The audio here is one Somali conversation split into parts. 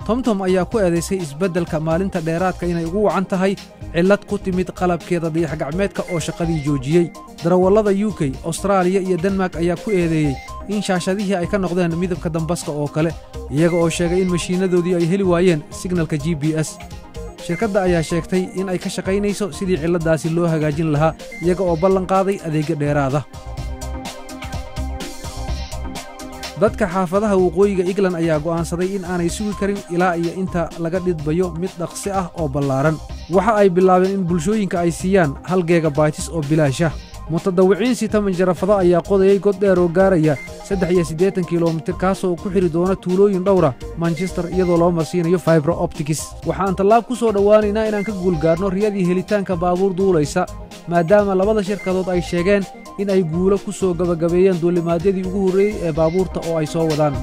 TomTom ayaa ku eedeysay isbeddelka maalinta dheeraadka inay ugu wacan tahay cillad ku timid qalabkeeda dayax-gacmeedka oo shaqadii joojiyey. darawallada UK, Australia iyo Denmark ayaa ku eedeeyey in shaashadihii ay ka noqdeen midabka dambaska oo kale, iyaga oo sheegay in mashiinadoodii ay heli waayeen signalka GPS. shirkadda ayaa sheegtay in ay ka shaqaynayso sidii cilladdaasi loo hagaajin lahaa, iyaga oo ballan qaaday adeegyo dheeraada. dadka xaafadaha waqooyiga England ayaa go'aansaday in aanay sugi karin ilaa iyo inta laga dhidbayo mid dhaqsi ah oo ballaaran. waxa ay bilaabeen in bulshooyinka ay siiyaan 1 gigabytes oo bilaash ah. mutadawiciin sita manjarafada ayaa qodayay god dheer oo gaaraya 83 kilomitir kaasoo ku xiri doona tuulooyin dhowra Manchester iyadoo loo marsiinayo fiber optics. waxaan tallaab ku soo dhowaanaynaa inaan ka guulgaarno riyadii helitaanka baabuur duulaysa, maadaama labada shirkadood ay sheegeen in ay guulo ku soo gabagabeeyeen duulimaadyadii ugu horreeyey ee baabuurta oo ay soo wadaan.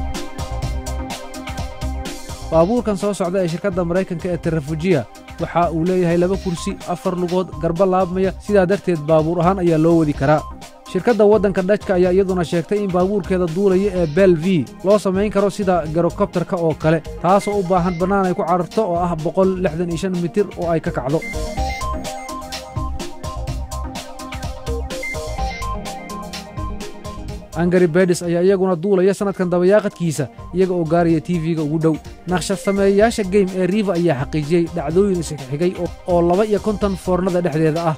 baabuurkan soo socda ee shirkadda Mareykanka ee Terrafugia waxa uu leeyahay 2 kursi, 4 lugood, garba laabmaya, sidaa darteed baabuur ahaan ayaa loo wadi karaa. shirkadda waddanka Dutchka ayaa iyaduna sheegtay in baabuurkeeda duulaya ee Bell V loo samayn karo sida garokobtarka oo kale, taasoo u baahan bannaan ay ku cararto oo ah 165 mitir oo ay ka kacdo. Angry Birds ayaa iyaguna duulaya sanadkan dabayaaqadkiisa, iyaga oo gaaraya TV-ga ugu dhow. naqshad sameeyayaasha game ee Riva ayaa xaqiijiyey dhacdooyin isxigay oo 52 foornada dhexdeeda ah.